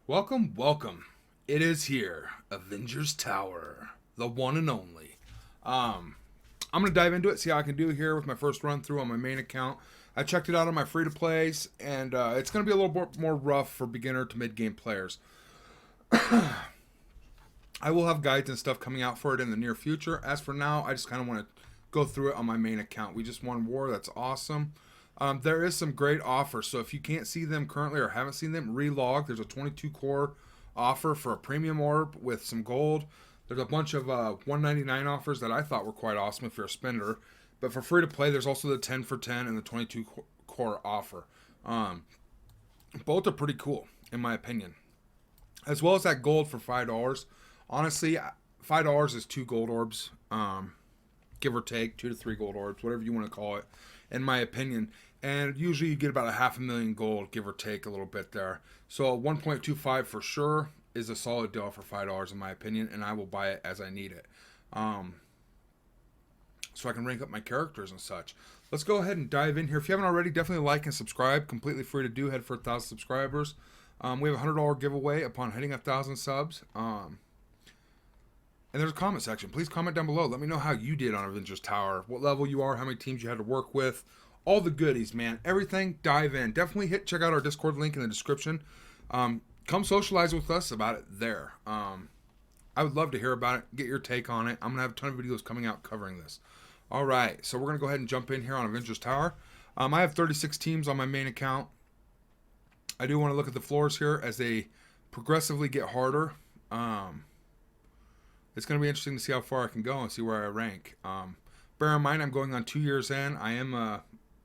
Welcome, welcome. It is here, Avengers Tower, the one and only. I'm gonna dive into it, see how I can do here with my first run through on my main account. I checked it out on my free to plays, and it's gonna be a little bit more rough for beginner to mid game players. I will have guides and stuff coming out for it in the near future. As for now, I just kind of want to go through it on my main account. We just won war. That's awesome. There is some great offers. So if you can't see them currently or haven't seen them, relog. There's a 22 core offer for a premium orb with some gold. There's a bunch of 199 offers that I thought were quite awesome if you're a spender. But for free to play, there's also the 10 for 10 and the 22 core offer. Both are pretty cool, in my opinion. As well as that gold for $5. Honestly, $5 is 2 gold orbs, give or take, 2 to 3 gold orbs, whatever you want to call it, in my opinion. And usually you get about 500,000 gold, give or take a little bit there. So 1.25 for sure is a solid deal for $5 in my opinion, and I will buy it as I need it. So I can rank up my characters and such. Let's go ahead and dive in here. If you haven't already, definitely like and subscribe. Completely free to do. Head for 1,000 subscribers. We have a $100 giveaway upon hitting 1,000 subs. And there's a comment section. Please comment down below. Let me know how you did on Avengers Tower. What level you are, how many teams you had to work with. All the goodies, man. Everything, dive in. Definitely check out our Discord link in the description. Come socialize with us about it there. I would love to hear about it. Get your take on it. I'm going to have a ton of videos coming out covering this. All right. So we're going to go ahead and jump in here on Avengers Tower. I have 36 teams on my main account. I do want to look at the floors here as they progressively get harder. It's going to be interesting to see how far I can go and see where I rank. Bear in mind, I'm going on 2 years in.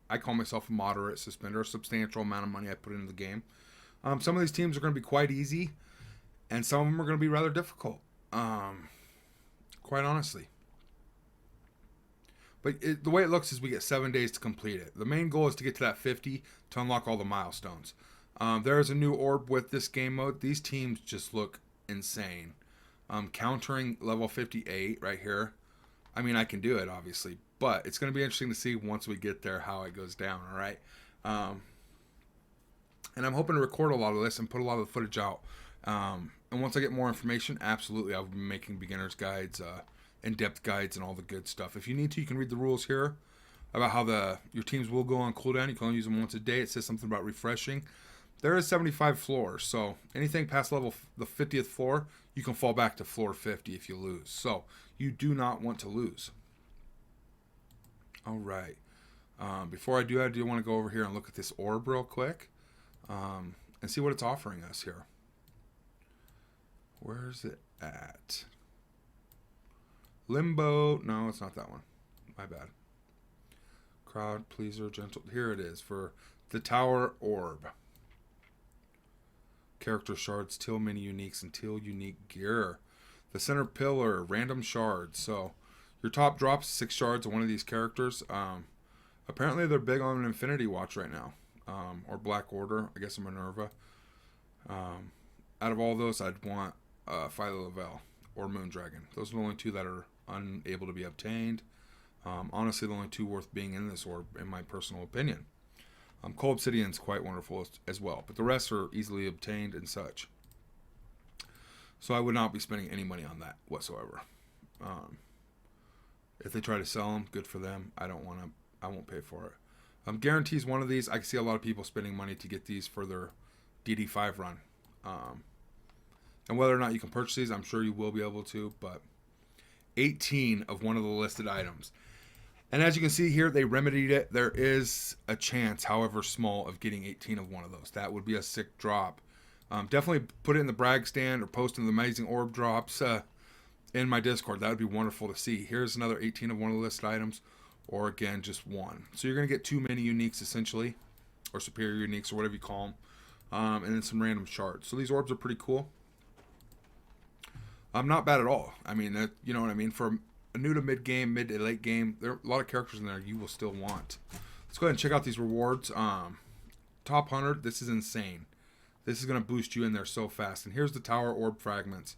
I call myself a moderate suspender, a substantial amount of money I put into the game. Some of these teams are going to be quite easy, and some of them are going to be rather difficult, quite honestly. But the way it looks is we get 7 days to complete it. The main goal is to get to that 50 to unlock all the milestones. There is a new orb with this game mode. These teams just look insane. Countering level 58 right here. I mean, I can do it, obviously. But it's going to be interesting to see once we get there how it goes down, all right? And I'm hoping to record a lot of this and put a lot of the footage out. And once I get more information, absolutely, I'll be making beginner's guides, in-depth guides, and all the good stuff. If you need to, you can read the rules here about how your teams will go on cooldown. You can only use them once a day. It says something about refreshing. There is 75 floors, so anything past the 50th floor, you can fall back to floor 50 if you lose. So you do not want to lose. All right. Before I do, I do want to go over here and look at this orb real quick and see what it's offering us here. Where's it at? Limbo. No, it's not that one. My bad. Crowd pleaser, gentle. Here it is for the Tower Orb. Character shards, till mini uniques, and till unique gear. The center pillar, random shards. So your top drops 6 shards of one of these characters. Apparently they're big on Infinity Watch right now, or Black Order. I guess a Minerva. Out of all those, I'd want Philo Lavelle or Moondragon. Those are the only 2 that are unable to be obtained. Honestly, the only 2 worth being in this orb, in my personal opinion. Cold Obsidian is quite wonderful as well, but the rest are easily obtained and such. So I would not be spending any money on that whatsoever. If they try to sell them, good for them. I won't pay for it. Guarantees one of these. I can see a lot of people spending money to get these for their DD5 run. And whether or not you can purchase these, I'm sure you will be able to, but 18 of one of the listed items. And as you can see here, they remedied it. There is a chance, however small, of getting 18 of one of those. That would be a sick drop. Definitely put it in the brag stand or post in the amazing orb drops in my Discord. That would be wonderful to see. Here's another 18 of one of the listed items, or again, just one. So you're going to get 2 mini uniques, essentially, or superior uniques, or whatever you call them, and then some random shards. So these orbs are pretty cool. Not bad at all. I mean, you know what I mean? For a new to mid game, mid to late game, there are a lot of characters in there you will still want. Let's go ahead and check out these rewards. Top 100, this is insane. This is going to boost you in there so fast. And here's the Tower Orb Fragments.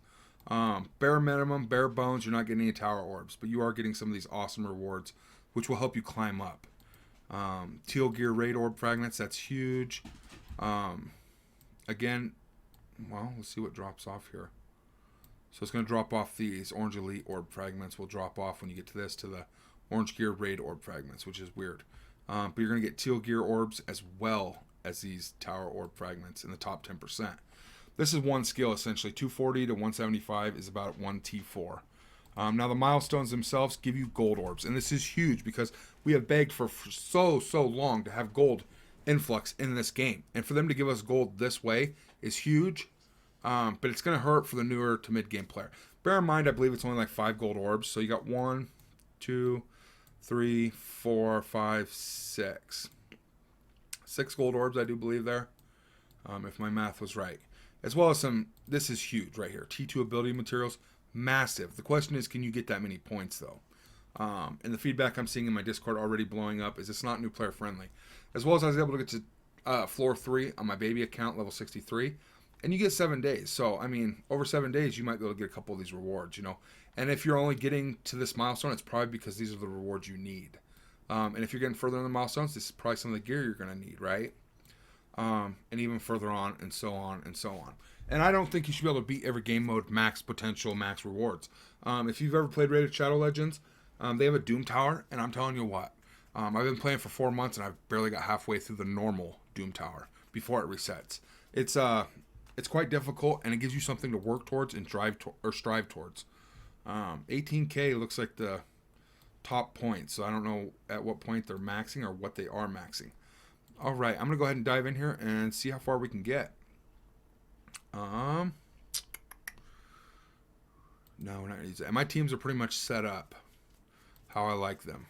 Bare minimum, bare bones, you're not getting any Tower Orbs, but you are getting some of these awesome rewards, which will help you climb up. Teal Gear Raid Orb Fragments, that's huge. Again, well, let's see what drops off here. So it's going to drop off these orange elite orb fragments. Will drop off when you get to this, to the orange gear raid orb fragments, which is weird. But you're going to get teal gear orbs as well as these tower orb fragments in the top 10%. This is one skill essentially. 240 to 175 is about 1 T4. Now the milestones themselves give you gold orbs, and this is huge because we have begged for so long to have gold influx in this game, and for them to give us gold this way is huge. But it's going to hurt for the newer to mid game player. Bear in mind, I believe it's only like 5 gold orbs, so you got 1, 2, 3, 4, 5, 6. 6 gold orbs, I do believe there, if my math was right. As well as some. This is huge right here. T2 ability materials. Massive. The question is, can you get that many points though? And the feedback I'm seeing in my Discord already blowing up is it's not new player friendly. As well as I was able to get to floor 3 on my baby account, level 63, and you get 7 days. So I mean, over 7 days, you might be able to get a couple of these rewards, you know. And if you're only getting to this milestone, it's probably because these are the rewards you need. And if you're getting further in the milestones, this is probably some of the gear you're going to need, right? And even further on, and so on, and so on. And I don't think you should be able to beat every game mode max potential, max rewards. If you've ever played Raid Shadow Legends, they have a Doom Tower, and I'm telling you what, I've been playing for 4 months, and I've barely got halfway through the normal Doom Tower before it resets. It's quite difficult, and it gives you something to work towards and strive towards. 18K looks like the top point, so I don't know at what point they're maxing or what they are maxing. All right, I'm gonna go ahead and dive in here and see how far we can get. No, we're not gonna use it. And my teams are pretty much set up how I like them.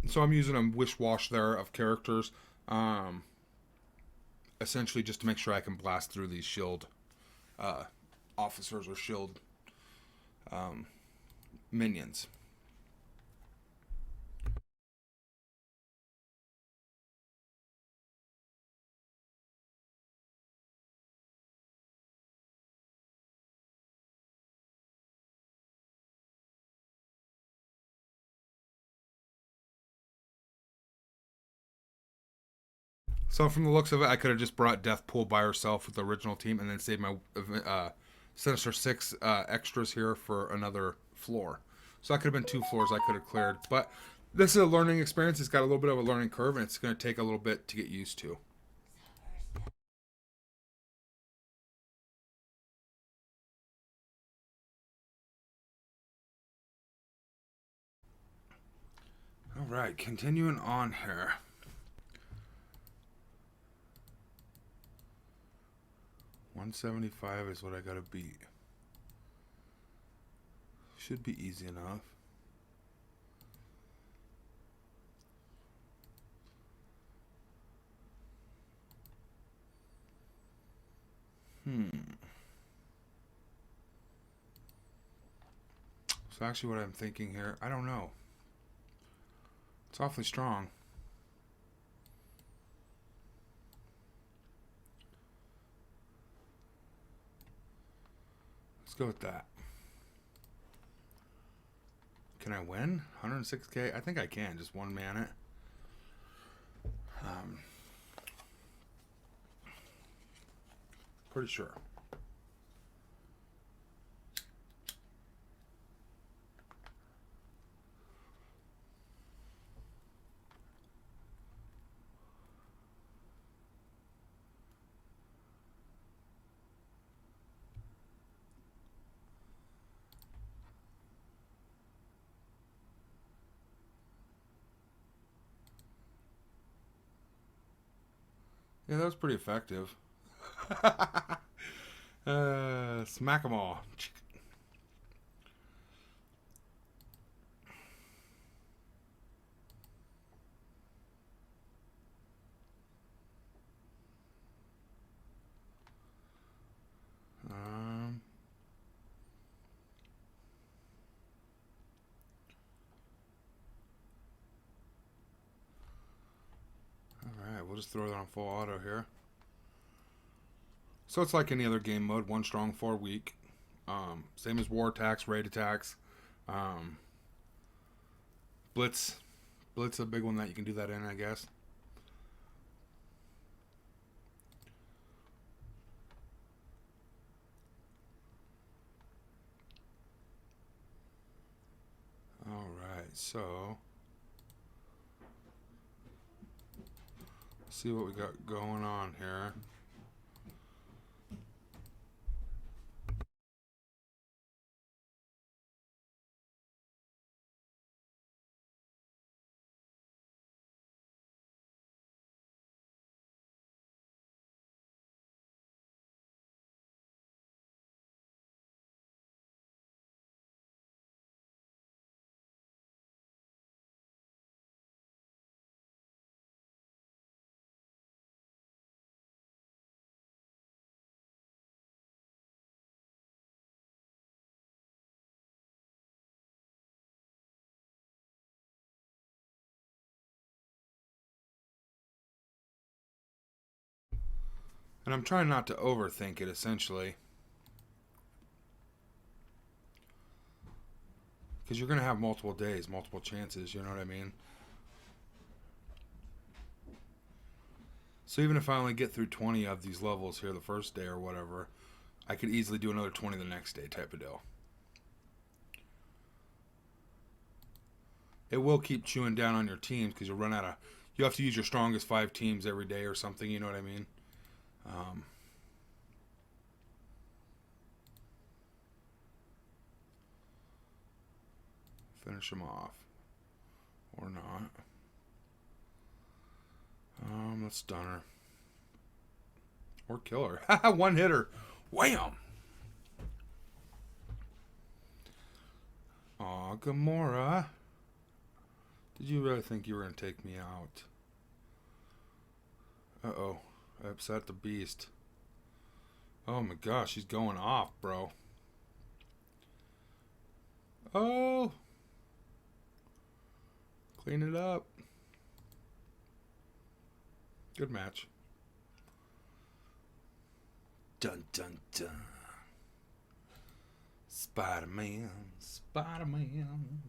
So I'm using a wish wash there of characters, essentially just to make sure I can blast through these shield officers or shield minions. So from the looks of it, I could have just brought Deathpool by herself with the original team and then saved my Sinister 6 extras here for another floor. So that could have been 2 floors I could have cleared. But this is a learning experience. It's got a little bit of a learning curve, and it's going to take a little bit to get used to. All right, continuing on here. $175 is what I gotta beat. Should be easy enough. So actually what I'm thinking here, I don't know. It's awfully strong. Let's go with that. Can I win? 106K? I think I can. Just one man it. Pretty sure. Yeah, that was pretty effective. Smack them all. Um, Alright, we'll just throw that on full auto here. So it's like any other game mode, 1 strong, 4 weak. Same as war attacks, raid attacks. Um, Blitz. Blitz is a big one that you can do that in, I guess. Alright, so let's see what we got going on here. And I'm trying not to overthink it, essentially. Because you're going to have multiple days, multiple chances, you know what I mean? So even if I only get through 20 of these levels here the first day or whatever, I could easily do another 20 the next day type of deal. It will keep chewing down on your teams because you'll run out of... You have to use your strongest 5 teams every day or something, you know what I mean? Finish them off. Or not. Let's stun her. Or kill her. Haha, 1 hitter. Wham! Aw, Gamora. Did you really think you were going to take me out? Uh-oh. I upset the beast. Oh my gosh, he's going off, bro. Oh! Clean it up. Good match. Dun dun dun. Spider-Man. Spider-Man.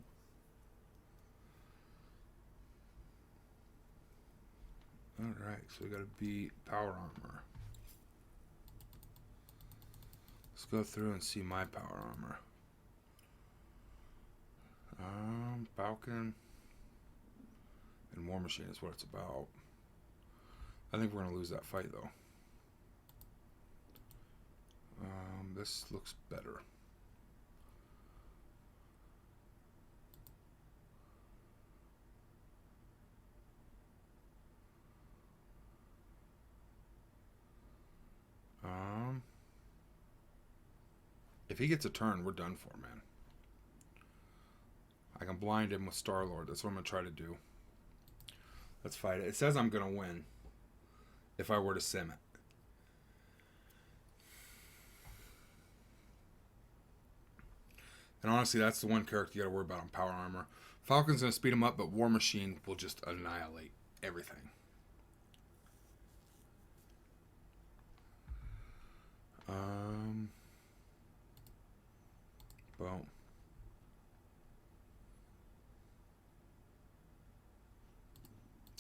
Alright, so we gotta beat power armor. Let's go through and see my power armor. Falcon and War Machine is what it's about. I think we're gonna lose that fight though. This looks better. If he gets a turn, we're done for, man. I can blind him with Star-Lord. That's what I'm going to try to do. Let's fight it. It says I'm going to win if I were to sim it. And honestly, that's the one character you got to worry about on power armor. Falcon's going to speed him up, but War Machine will just annihilate everything. Boom.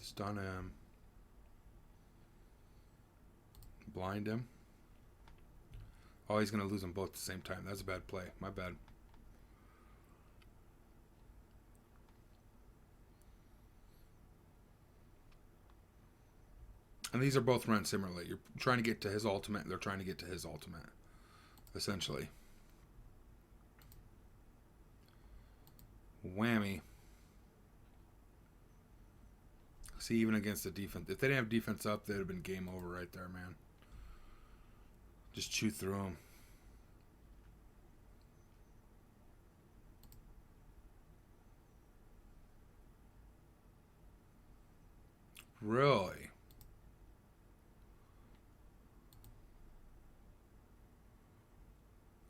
Stun him. Blind him. Oh, he's going to lose them both at the same time. That's a bad play. My bad. And these are both run similarly. You're trying to get to his ultimate. They're trying to get to his ultimate. Essentially. Whammy. See, even against the defense, if they didn't have defense up, they'd have been game over right there, man. Just chew through them. Really?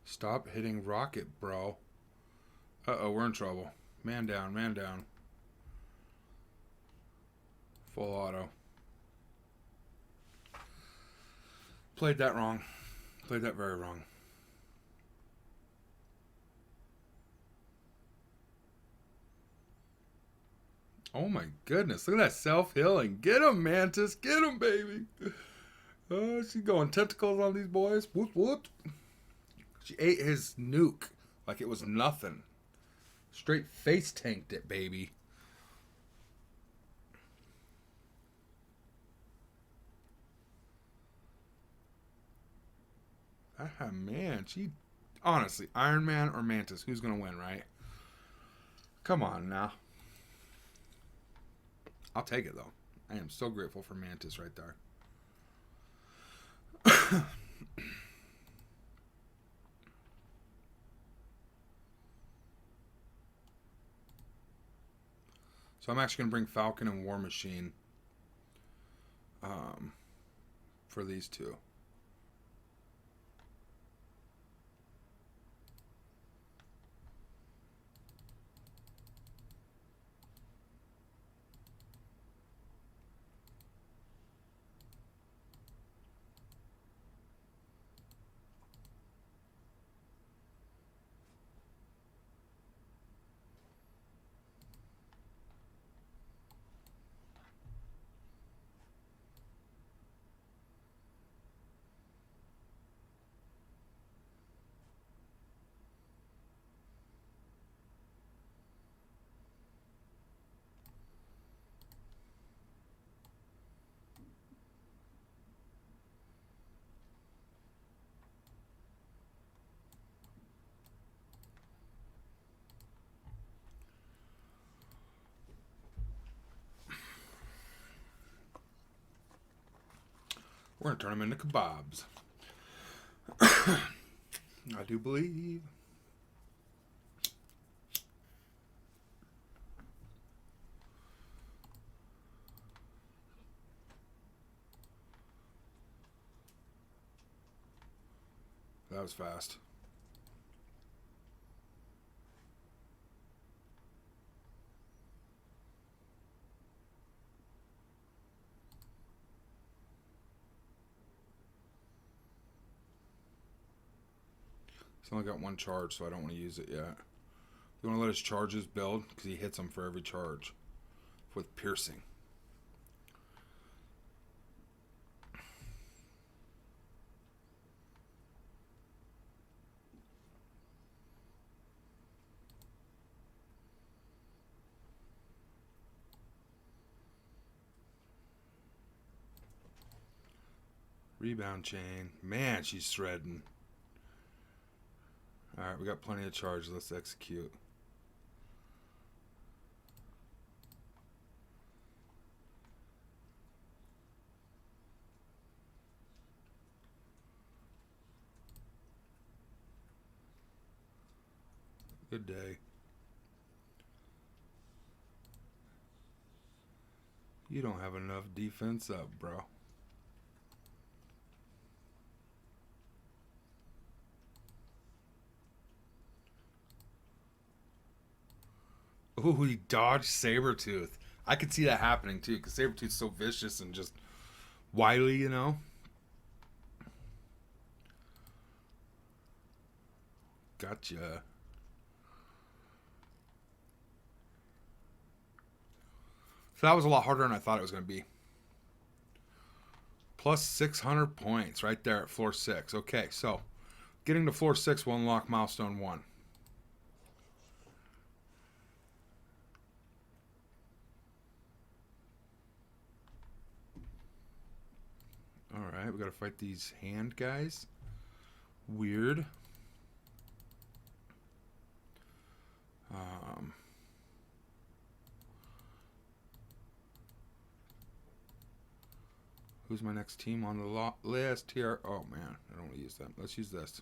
Stop hitting rocket, bro. Uh-oh, we're in trouble. Man down, man down. Full auto. Played that wrong. Played that very wrong. Oh my goodness. Look at that self-healing. Get him, Mantis. Get him, baby. Oh, she's going tentacles on these boys. Whoop, whoop. She ate his nuke like it was nothing. Straight face tanked it, baby. Ah, man. She... Honestly, Iron Man or Mantis, who's going to win, right? Come on now. I'll take it, though. I am so grateful for Mantis right there. So I'm actually going to bring Falcon and War Machine for these two. We're going to turn them into kebabs. I do believe. That was fast. He's only got one charge, so I don't want to use it yet. You want to let his charges build? Because he hits them for every charge. With piercing. Rebound chain. Man, she's shredding. Alright, we got plenty of charge. Let's execute. Good day. You don't have enough defense up, bro. Ooh, he dodged Sabretooth. I could see that happening too, because Sabretooth's so vicious and just wily, you know? Gotcha. So that was a lot harder than I thought it was going to be. Plus 600 points right there at floor 6. Okay, so getting to floor 6 will unlock milestone 1. Alright, we gotta fight these hand guys. Weird. Who's my next team on the list here? Oh man, I don't want to use that. Let's use this.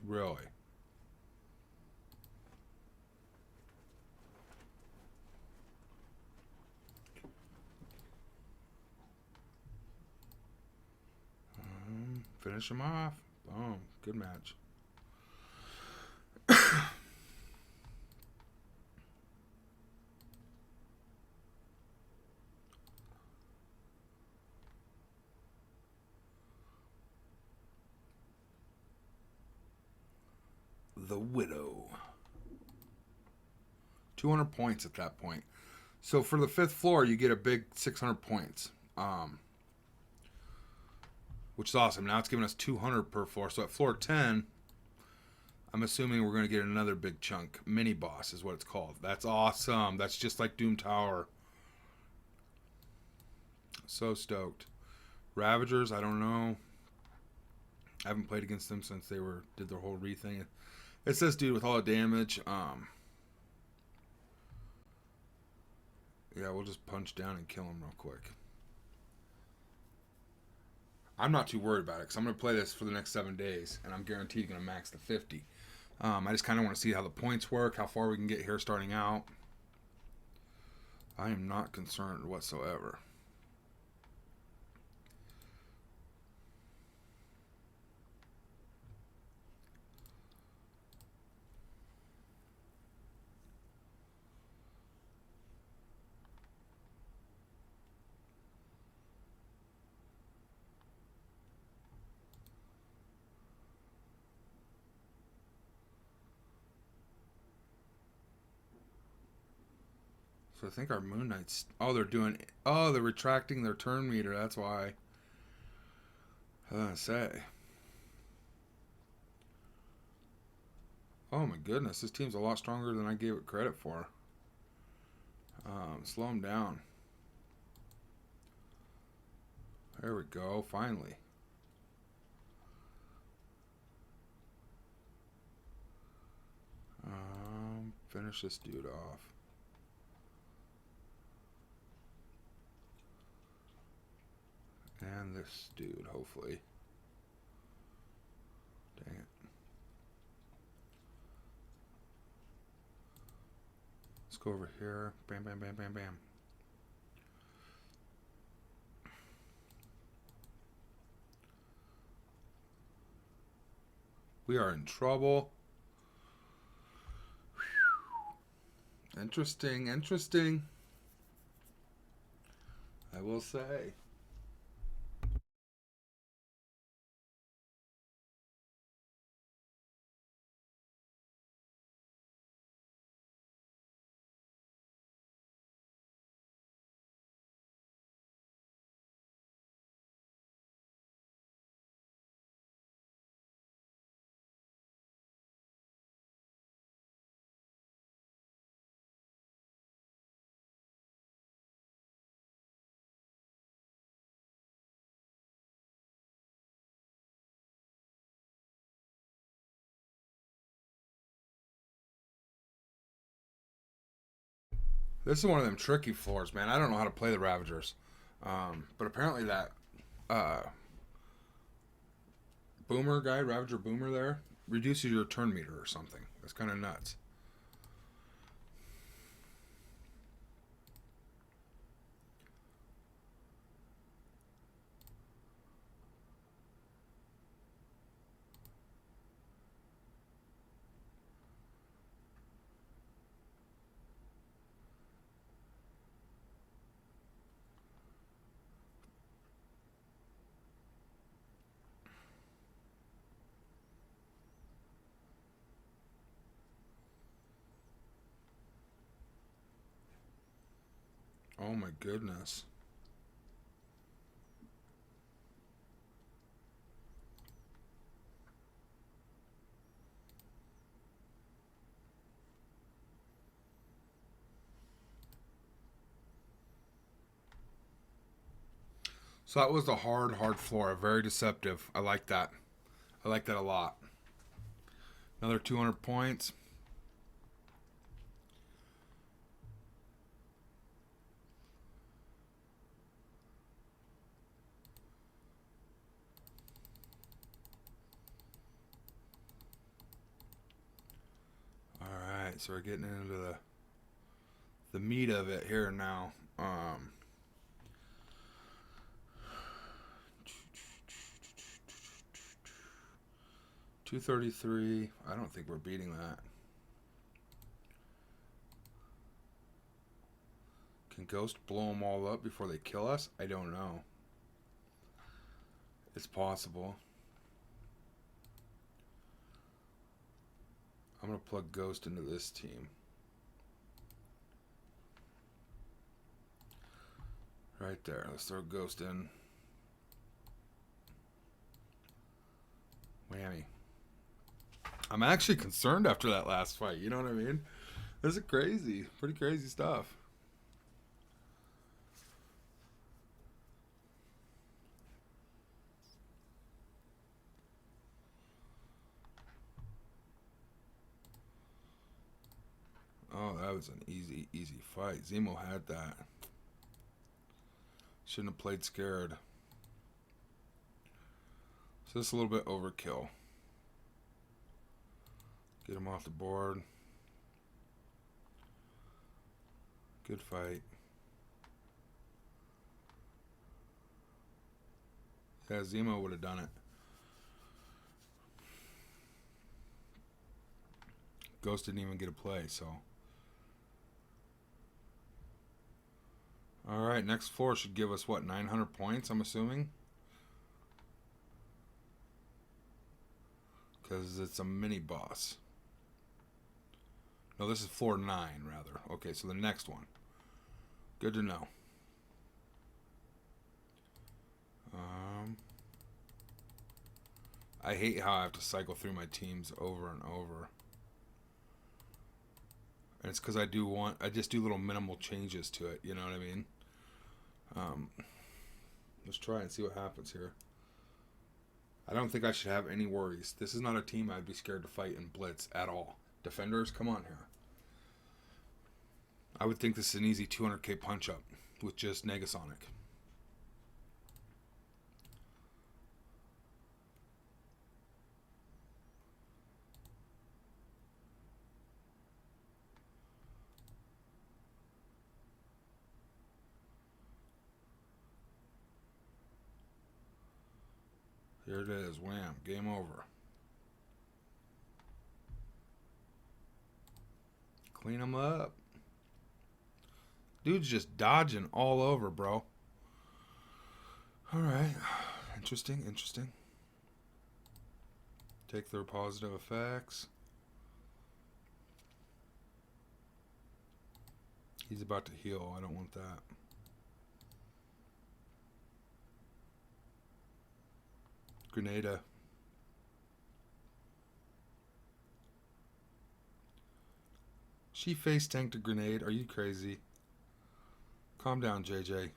Really? Finish him off. Boom. Good match. The Widow. 200 points at that point. So for the 5th floor, you get a big 600 points. Which is awesome. Now it's giving us 200 per floor. So at floor 10, I'm assuming we're going to get another big chunk. Mini boss is what it's called. That's awesome. That's just like Doom Tower. So stoked. Ravagers, I don't know. I haven't played against them since they did their whole re-thing. It's this dude with all the damage. Yeah, we'll just punch down and kill him real quick. I'm not too worried about it because I'm going to play this for the next 7 days, and I'm guaranteed going to max the 50. I just kind of want to see how the points work, how far we can get here starting out. I am not concerned whatsoever. So I think our Moon Knights... Oh, they're retracting their turn meter. That's why. I was going to say. Oh my goodness, this team's a lot stronger than I gave it credit for. Slow them down. There we go, finally. Finish this dude off. And this dude, hopefully. Dang it. Let's go over here. Bam, bam, bam, bam, bam. We are in trouble. Whew. Interesting, interesting. I will say. This is one of them tricky floors, man. I don't know how to play the Ravagers. But apparently that Boomer guy, Ravager Boomer there, reduces your turn meter or something. That's kind of nuts. Oh my goodness. So that was the hard floor. Very deceptive. I like that. I like that a lot. Another 200 points. Alright, so we're getting into the meat of it here now. 233. I don't think we're beating that. Can Ghost blow them all up before they kill us? I don't know. It's possible. I'm going to plug Ghost into this team. Right there. Let's throw Ghost in. Whammy. I'm actually concerned after that last fight. You know what I mean? This is crazy. Pretty crazy stuff. Oh, that was an easy fight. Zemo had that. Shouldn't have played scared. So this is a little bit overkill. Get him off the board. Good fight. Yeah, Zemo would have done it. Ghost didn't even get a play, so. Alright, next floor should give us, what, 900 points, I'm assuming? Because it's a mini-boss. No, this is floor 9, rather. Okay, so the next one. Good to know. I hate how I have to cycle through my teams over and over. And it's because I just do little minimal changes to it, you know what I mean? Let's try and see what happens here. I don't think I should have any worries. This is not a team I'd be scared to fight in Blitz at all. Defenders, come on here. I would think this is an easy 200k punch-up with just Negasonic. Here it is. Wham. Game over. Clean them up. Dude's just dodging all over, bro. Alright. Interesting. Take their positive effects. He's about to heal. I don't want that. Grenada. She face tanked a grenade. Are you crazy? Calm down, JJ.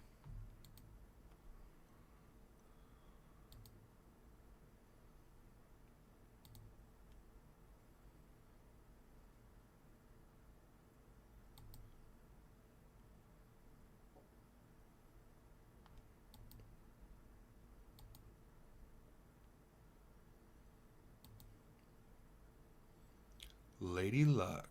Lady Luck.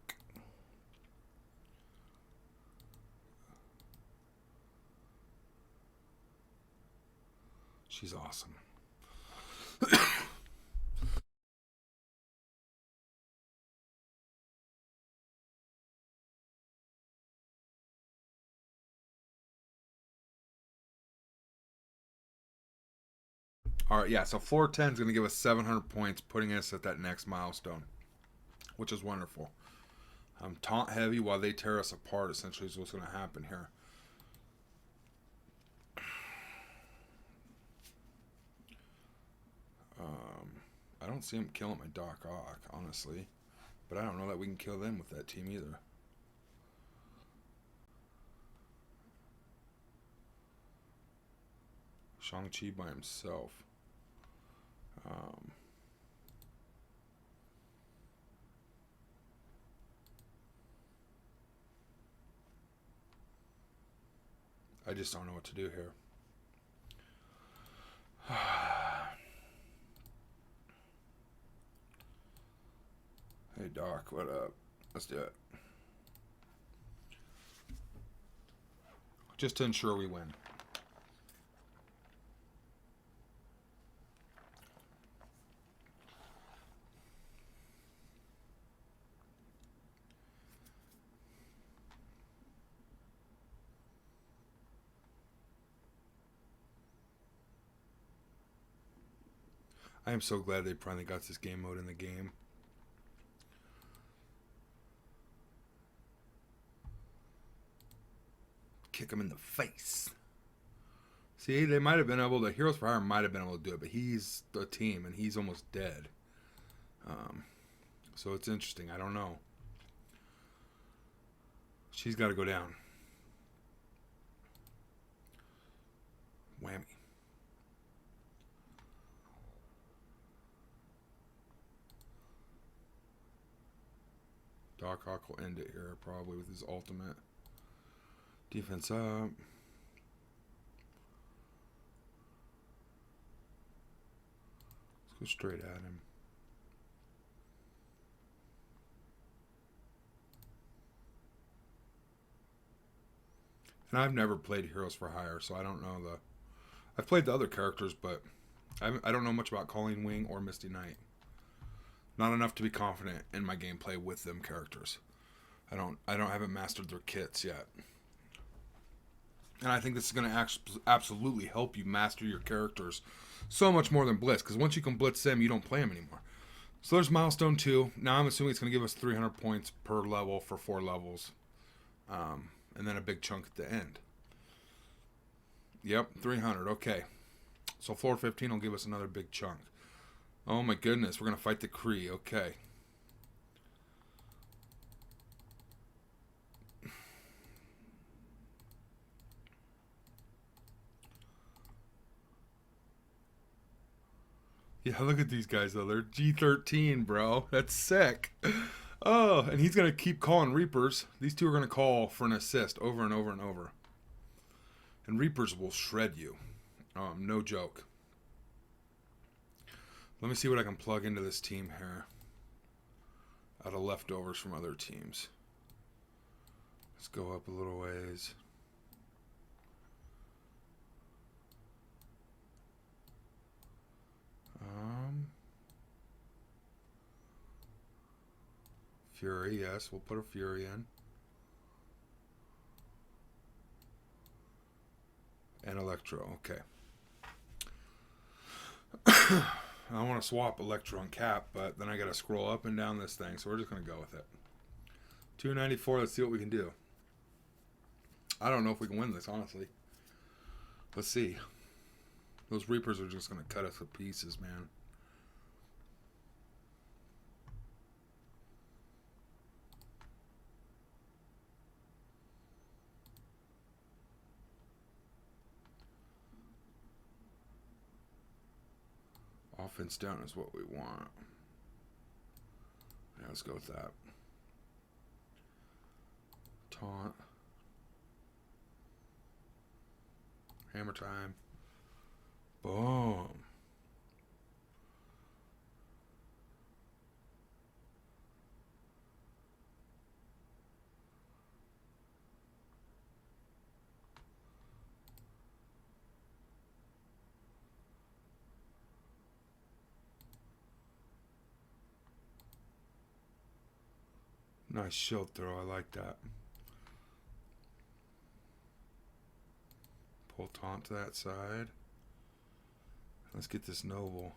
She's awesome. Alright, yeah, so floor 10 is going to give us 700 points, putting us at that next milestone, which is wonderful. Taunt heavy while they tear us apart, essentially, is what's going to happen here. I don't see him killing my Doc Ock, honestly. But I don't know that we can kill them with that team either. Shang-Chi by himself. I just don't know what to do here. Hey Doc, what up? Let's do it. Just to ensure we win. I am so glad they finally got this game mode in the game. Kick him in the face. See, they might have been able to... Heroes for Hire might have been able to do it, but he's a team, and he's almost dead. So it's interesting. I don't know. She's got to go down. Whammy. Doc Ock will end it here, probably, with his ultimate. Defense up. Let's go straight at him. And I've never played Heroes for Hire, so I don't know the... I've played the other characters, but I don't know much about Colleen Wing or Misty Knight. Not enough to be confident in my gameplay with them characters. I haven't mastered their kits yet. And I think this is going to absolutely help you master your characters so much more than Blitz. Because once you can Blitz them, you don't play them anymore. So there's Milestone 2. Now I'm assuming it's going to give us 300 points per level for 4 levels. And then a big chunk at the end. Yep, 300. Okay. So floor 15 will give us another big chunk. Oh my goodness, we're going to fight the Kree. Okay. Yeah, look at these guys, though. They're G13, bro. That's sick. Oh, and he's going to keep calling Reapers. These two are going to call for an assist over and over and over. And Reapers will shred you. No joke. Let me see what I can plug into this team here. Out of leftovers from other teams. Let's go up a little ways. Fury, yes, we'll put a Fury in. And Electro, okay. I want to swap Electro and Cap, but then I got to scroll up and down this thing, so we're just going to go with it. 294, let's see what we can do. I don't know if we can win this, honestly. Let's see. Those Reapers are just going to cut us to pieces, man. Offense down is what we want. Yeah, let's go with that. Taunt. Hammer time. Boom. Nice shield throw, I like that. Pull taunt to that side. Let's get this Noble.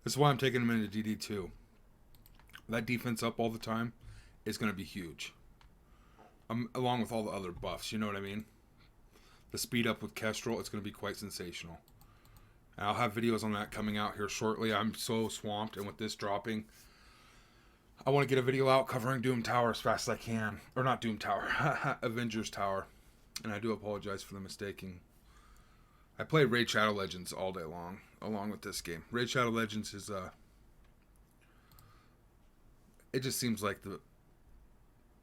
This is why I'm taking him into DD2. That defense up all the time is going to be huge. Along with all the other buffs, you know what I mean? The speed up with Kestrel, it's going to be quite sensational. I'll have videos on that coming out here shortly. I'm so swamped, and with this dropping, I want to get a video out covering Doom Tower as fast as I can. Or not Doom Tower, Avengers Tower. And I do apologize for the mistaking. I play Raid Shadow Legends all day long, along with this game. Raid Shadow Legends is, it just seems like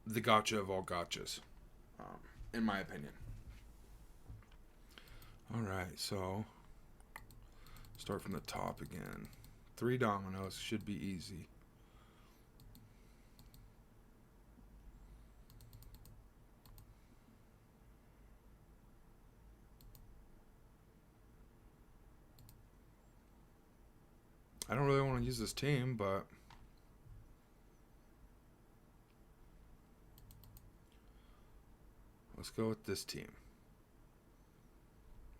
the gotcha of all gotchas, in my opinion. Alright, so start from the top again. 3 dominoes should be easy. I don't really want to use this team, but let's go with this team.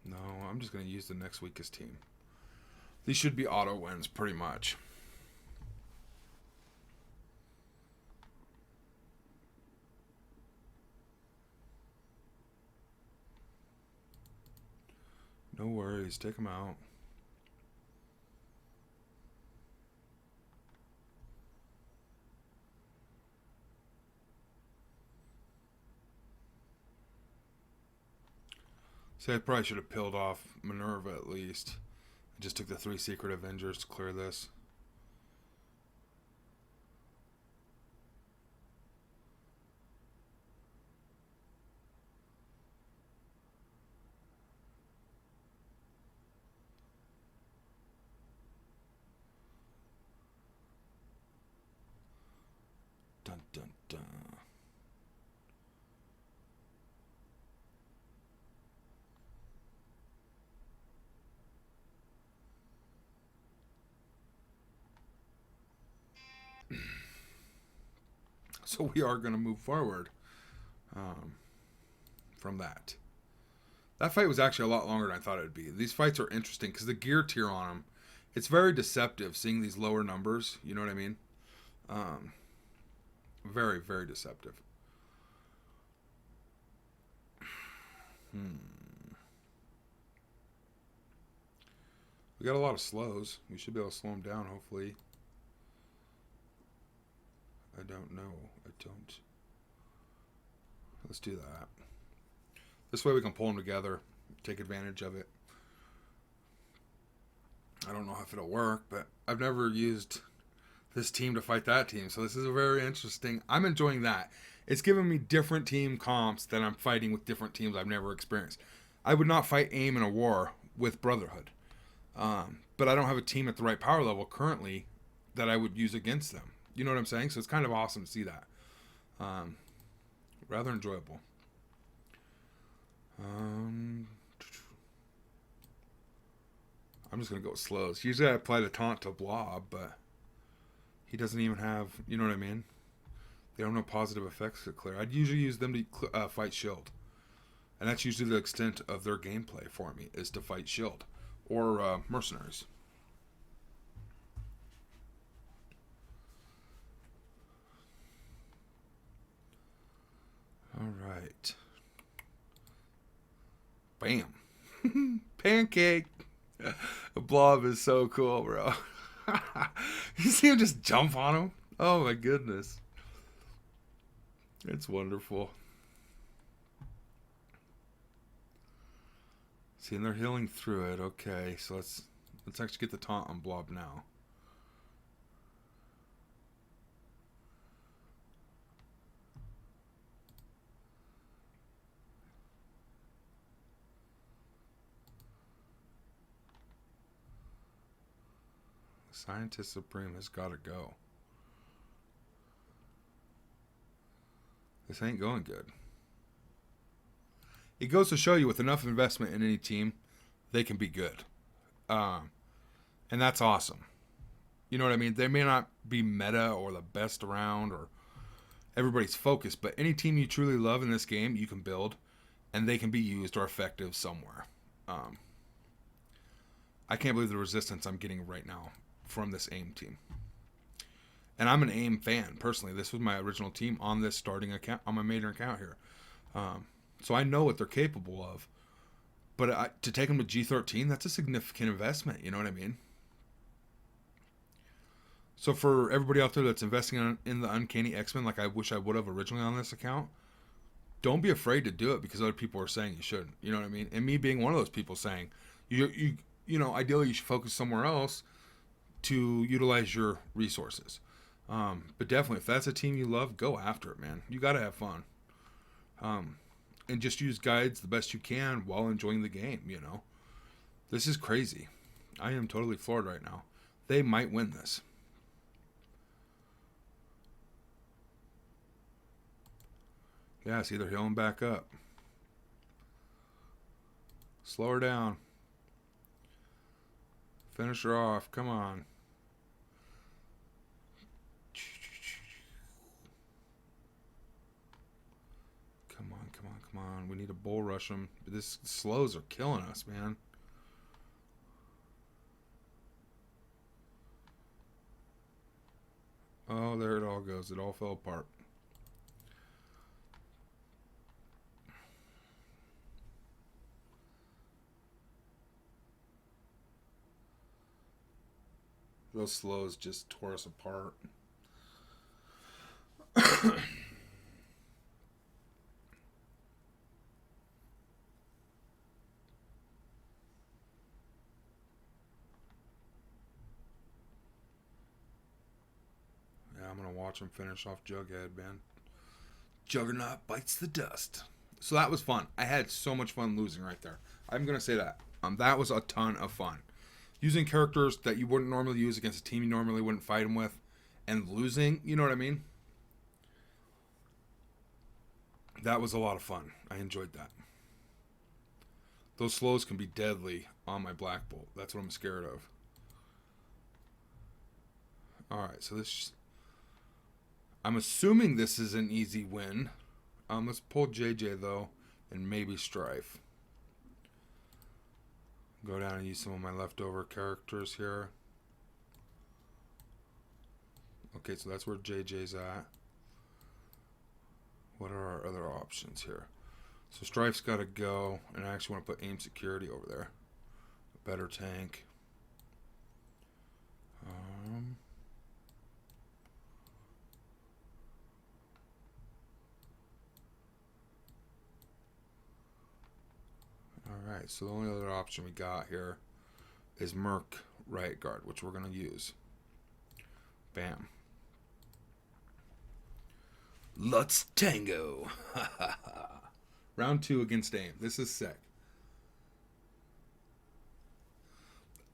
No, I'm just going to use the next weakest team. These should be auto wins, pretty much. No worries, take them out. See, I probably should have pilled off Minerva at least. I just took the 3 secret Avengers to clear this. Dun dun dun. So we are going to move forward from that. That fight was actually a lot longer than I thought it would be. These fights are interesting because the gear tier on them, it's very deceptive seeing these lower numbers. You know what I mean? Very, very deceptive. We got a lot of slows. We should be able to slow them down, hopefully. I don't know. I don't. Let's do that. This way we can pull them together, take advantage of it. I don't know if it'll work, but I've never used this team to fight that team, so this is a very interesting. I'm enjoying that. It's giving me different team comps that I'm fighting with different teams I've never experienced. I would not fight AIM in a war with Brotherhood, but I don't have a team at the right power level currently that I would use against them. You know what I'm saying? So it's kind of awesome to see that. Rather enjoyable. I'm just going to go with slows. Usually I apply the taunt to Blob, but he doesn't even have, you know what I mean? They don't have positive effects to clear. I'd usually use them to fight shield. And that's usually the extent of their gameplay for me, is to fight shield. Or mercenaries. Alright. Bam. Pancake. Blob is so cool, bro. You see him just jump on him? Oh my goodness. It's wonderful. See, and they're healing through it. Okay, so let's actually get the taunt on Blob now. Scientist Supreme has got to go. This ain't going good. It goes to show you, with enough investment in any team, they can be good. And that's awesome. You know what I mean? They may not be meta or the best around or everybody's focus, but any team you truly love in this game, you can build, and they can be used or effective somewhere. I can't believe the resistance I'm getting right now from this AIM team. And I'm an AIM fan, personally. This was my original team on this starting account, on my major account here. So I know what they're capable of. But to take him to G13, that's a significant investment. You know what I mean? So for everybody out there that's investing in the Uncanny X-Men, like I wish I would have originally on this account, don't be afraid to do it because other people are saying you shouldn't. You know what I mean? And me being one of those people saying, ideally you should focus somewhere else to utilize your resources. But definitely, if that's a team you love, go after it, man. You got to have fun. And just use guides the best you can while enjoying the game, This is crazy. I am totally floored right now. They might win this. Yeah, see, they're healing back up. Slow her down. Finish her off. Come on. Come on, come on, come on. We need to bull rush them. This slows are killing us, man. Oh, there it all goes. It all fell apart. Those slows just tore us apart. Yeah, I'm going to watch him finish off Jughead, man. Juggernaut bites the dust. So that was fun. I had so much fun losing right there. I'm going to say that. That was a ton of fun. Using characters that you wouldn't normally use against a team you normally wouldn't fight them with and losing, you know what I mean? That was a lot of fun. I enjoyed that. Those slows can be deadly on my Black Bolt. That's what I'm scared of. Alright, so this... I'm assuming this is an easy win. Let's pull JJ, though, and maybe Strife. Go down and use some of my leftover characters here. Okay, so that's where JJ's at. What are our other options here? So Strife's got to go, and I actually want to put aim security over there. A better tank. Alright, so the only other option we got here is Merc right guard, which we're going to use. Bam. Let's tango. Round 2 against aim. This is sick.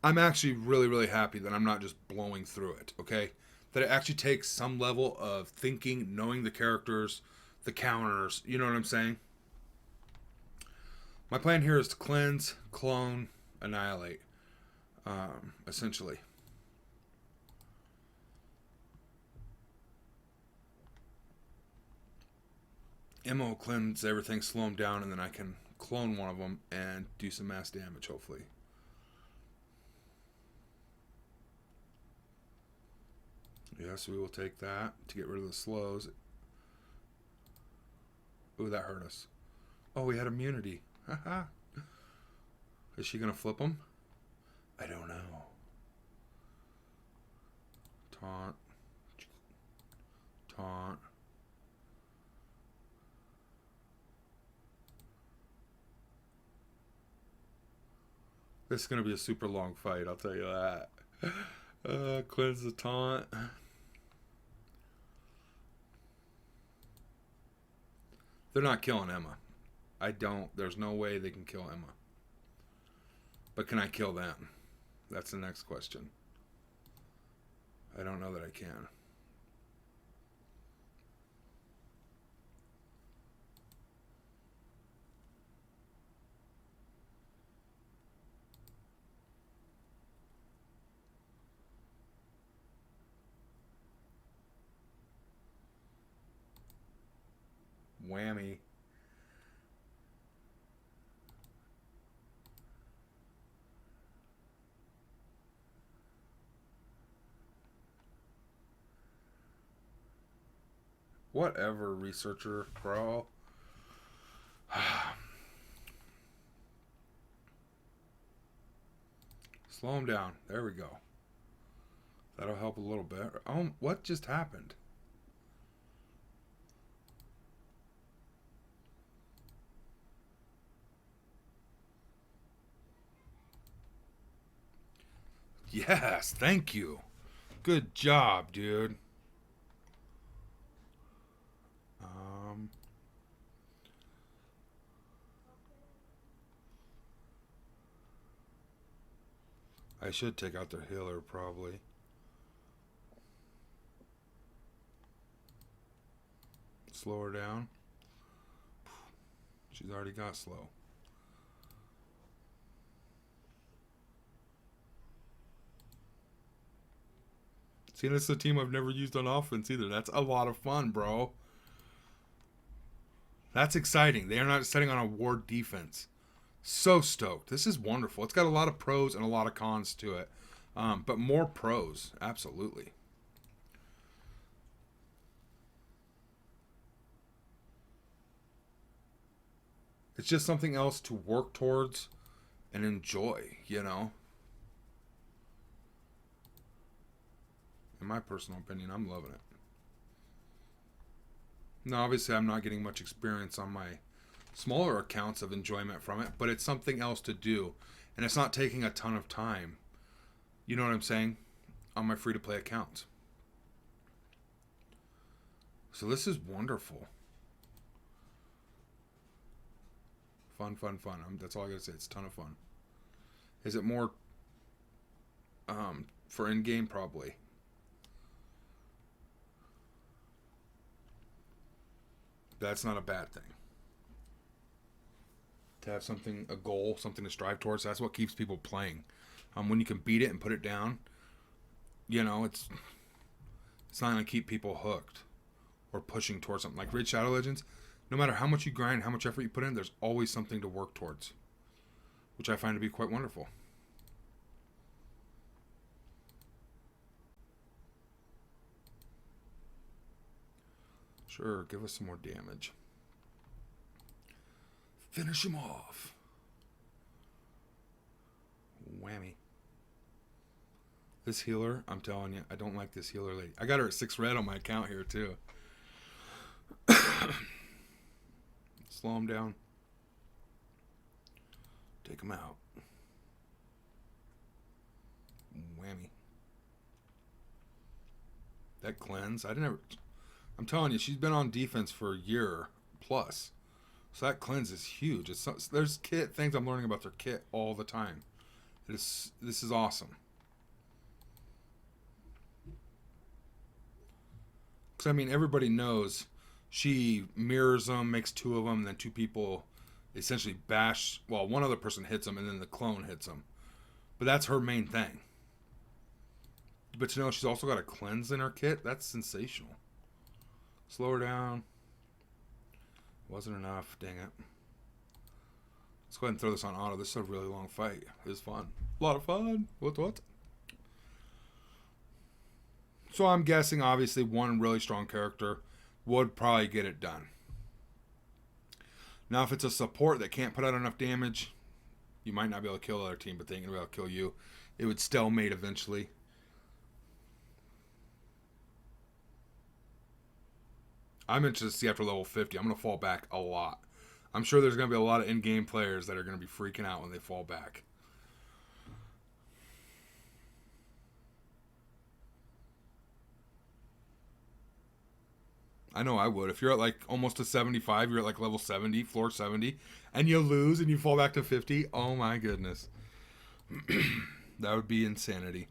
I'm actually really, really happy that I'm not just blowing through it, okay? That it actually takes some level of thinking, knowing the characters, the counters, you know what I'm saying? My plan here is to cleanse, clone, annihilate, essentially. Emma will cleanse everything, slow them down, and then I can clone one of them and do some mass damage, hopefully. Yes, we will take that to get rid of the slows. Ooh, that hurt us. Oh, we had immunity. Haha. Is she going to flip them? I don't know. Taunt. Taunt. This is going to be a super long fight, I'll tell you that. Cleanse the taunt. They're not killing Emma. There's no way they can kill Emma. But can I kill them? That's the next question. I don't know that I can. Whammy. Whatever, researcher, bro. Slow him down. There we go. That'll help a little bit. Oh, what just happened? Yes, thank you. Good job, dude. I should take out their healer, probably. Slow her down. She's already got slow. See, this is a team I've never used on offense either. That's a lot of fun, bro. That's exciting. They are not setting on a ward defense. So stoked. This is wonderful. It's got a lot of pros and a lot of cons to it. But more pros. Absolutely. It's just something else to work towards and enjoy, you know? In my personal opinion, I'm loving it. Now, obviously, I'm not getting much experience on my smaller accounts of enjoyment from it, but it's something else to do. And it's not taking a ton of time. You know what I'm saying? On my free-to-play accounts. So this is wonderful. Fun, fun, fun. That's all I gotta say. It's a ton of fun. Is it more for in-game? Probably. That's not a bad thing. To have something, a goal, something to strive towards, that's what keeps people playing. When you can beat it and put it down, you know, it's not going to keep people hooked or pushing towards something. Like Raid Shadow Legends, no matter how much you grind, how much effort you put in, there's always something to work towards, which I find to be quite wonderful. Sure, give us some more damage. Finish him off. Whammy. This healer, I'm telling you, I don't like this healer lady. I got her at 6 red on my account here, too. Slow him down. Take him out. Whammy. That cleanse, I'm telling you, she's been on defense for a year plus. So that cleanse is huge. There's things I'm learning about their kit all the time. This is awesome. Because, I mean, everybody knows she mirrors them, makes 2 of them, and then 2 people essentially bash. Well, one other person hits them, and then the clone hits them. But that's her main thing. But you know, she's also got a cleanse in her kit. That's sensational. Slow her down. Wasn't enough. Dang it. Let's go ahead and throw this on auto. This is a really long fight. It was fun. A lot of fun. What? So I'm guessing, obviously, one really strong character would probably get it done. Now, if it's a support that can't put out enough damage, you might not be able to kill the other team, but they ain't going to be able to kill you. It would stalemate eventually. I'm interested to see after level 50. I'm going to fall back a lot. I'm sure there's going to be a lot of in-game players that are going to be freaking out when they fall back. I know I would. If you're at like almost to 75, you're at like level 70, floor 70, and you lose and you fall back to 50, oh my goodness. That would be insanity.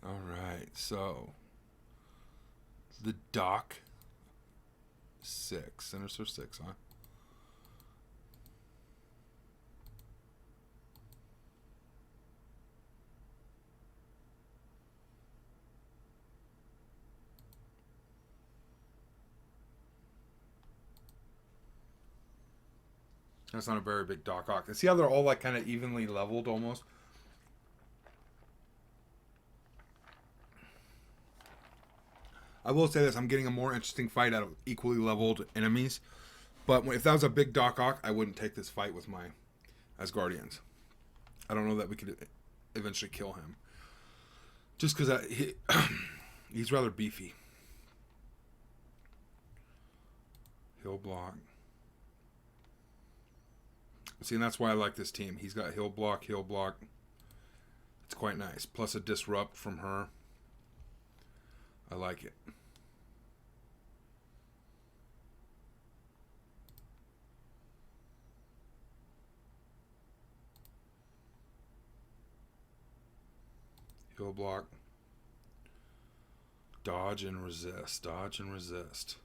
Alright, so the dock 6. Sinister 6, huh? That's not a very big Doc Ock. See how they're all like kind of evenly leveled almost? I will say this, I'm getting a more interesting fight out of equally leveled enemies. But if that was a big Doc Ock, I wouldn't take this fight with my Asgardians. I don't know that we could eventually kill him. Just because he's rather beefy. He'll block. See, and that's why I like this team. He's got he'll block. It's quite nice. Plus a disrupt from her. I like it. He'll block. Dodge and resist. Dodge and resist.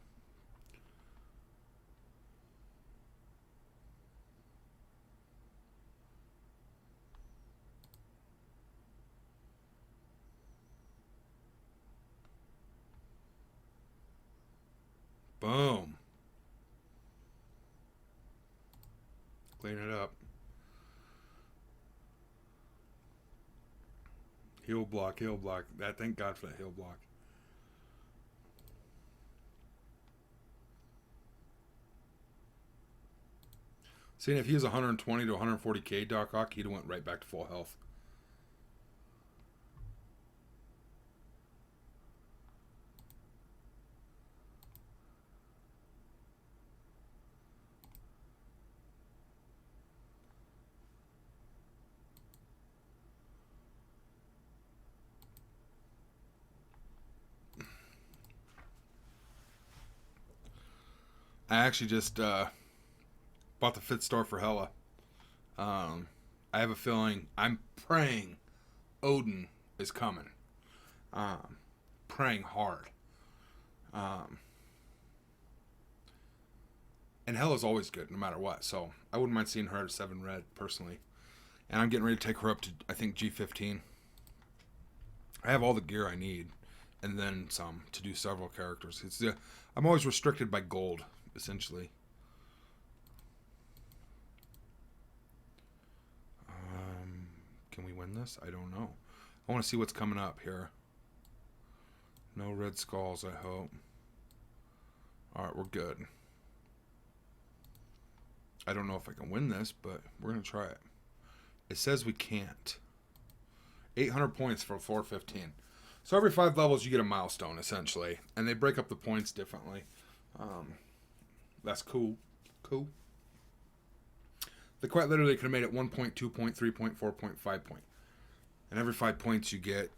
Boom. Clean it up. He'll block. Thank God for that he'll block. Seeing if he was 120 to 140k Doc Ock, he'd have went right back to full health. I actually just bought the 5th star for Hela. I have a feeling, I'm praying Odin is coming. Praying hard. And Hela's always good, no matter what. So I wouldn't mind seeing her at 7 red, personally. And I'm getting ready to take her up to, I think, G15. I have all the gear I need. And then some to do several characters. I'm always restricted by gold, essentially. Can we win this? I don't know. I want to see what's coming up here. No red skulls, I hope. Alright, we're good. I don't know if I can win this, but we're going to try it. It says we can't. 800 points for 415. So every 5 levels you get a milestone, essentially. And they break up the points differently. That's cool. Cool. They quite literally could have made it 1 point, 2 point, 3 point, 4 point, 5 point. And every 5 points you get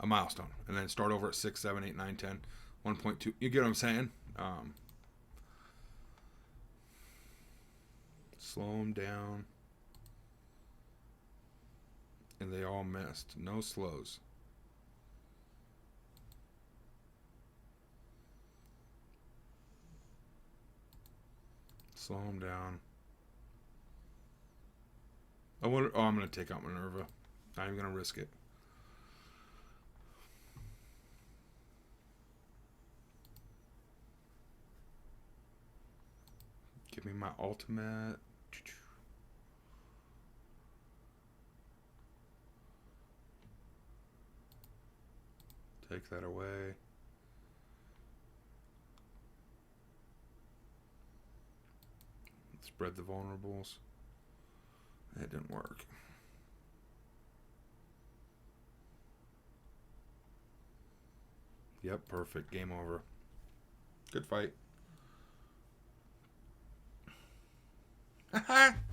a milestone. And then start over at 6, 7, 8, 9, 10. 1.2. You get what I'm saying? Slow them down. And they all missed. No slows. Slow them down. I'm going to take out Minerva. Not even going to risk it. Give me my ultimate. Take that away. Spread the vulnerables. That didn't work. Yep, perfect. Game over. Good fight.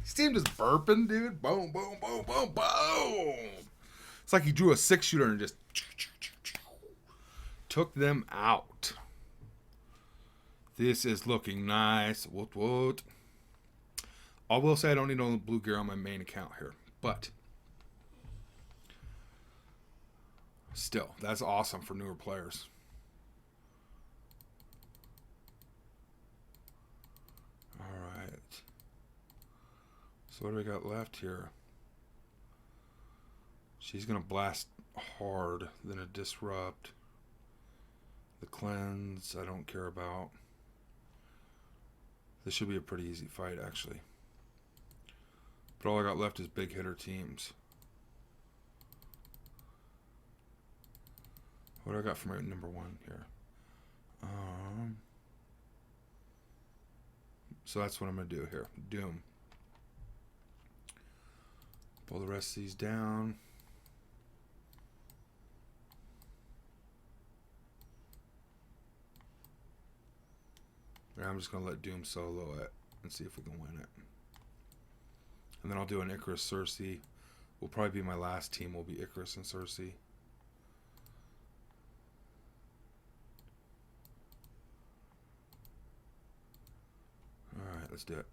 Steam just burping, dude. Boom, boom, boom, boom, boom. It's like he drew a 6-shooter and just took them out. This is looking nice. Woot, woot. I will say I don't need no blue gear on my main account here, but still, that's awesome for newer players. All right. So what do we got left here? She's going to blast hard, then a disrupt. The cleanse, I don't care about. This should be a pretty easy fight, actually. But all I got left is big hitter teams. What do I got for my number 1 here? So that's what I'm going to do here. Doom. Pull the rest of these down. And I'm just going to let Doom solo it and see if we can win it. And then I'll do an Icarus Cersei. Will probably be my last team. Will be Icarus and Cersei. Alright, let's do it.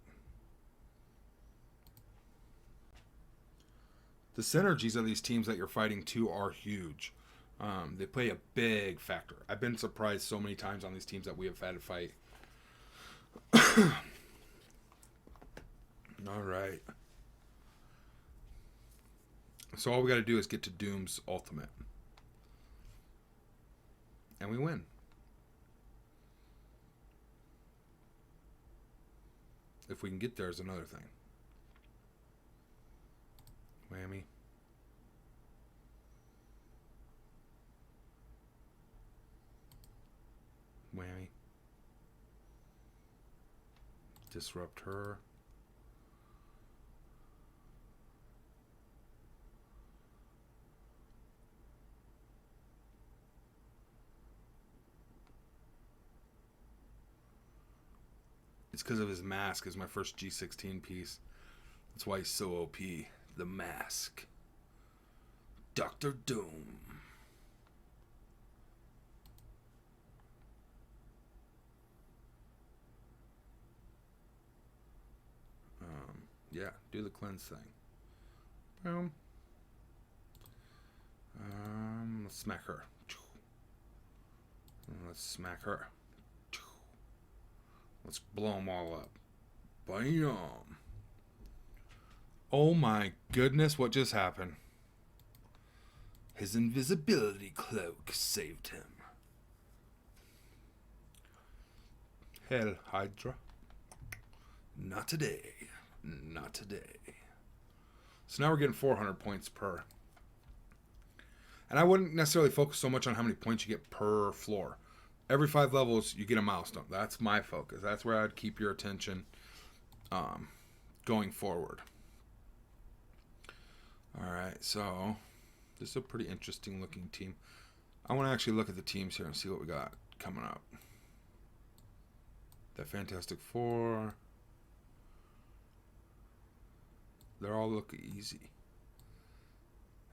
The synergies of these teams that you're fighting too are huge. They play a big factor. I've been surprised so many times on these teams that we have had to fight. Alright. So all we got to do is get to Doom's ultimate. And we win. If we can get there is another thing. Whammy. Whammy. Disrupt her. It's because of his mask is my first G16 piece. That's why he's so OP. The mask. Dr. Doom. Yeah, do the cleanse thing. Boom. Let's smack her. Let's smack her. Let's blow them all up. Bam. Oh my goodness, what just happened? His invisibility cloak saved him. Hell, Hydra. Not today. Not today. So now we're getting 400 points per. And I wouldn't necessarily focus so much on how many points you get per floor. Every 5 levels, you get a milestone. That's my focus. That's where I'd keep your attention going forward. Alright, so this is a pretty interesting looking team. I want to actually look at the teams here and see what we got coming up. That Fantastic Four. They all look easy.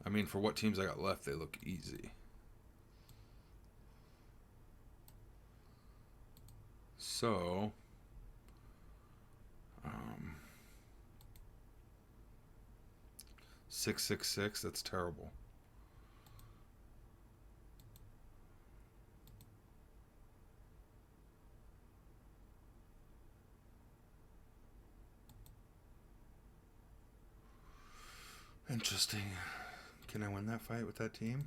I mean, for what teams I got left, they look easy. So, 666, that's terrible. Interesting. Can I win that fight with that team?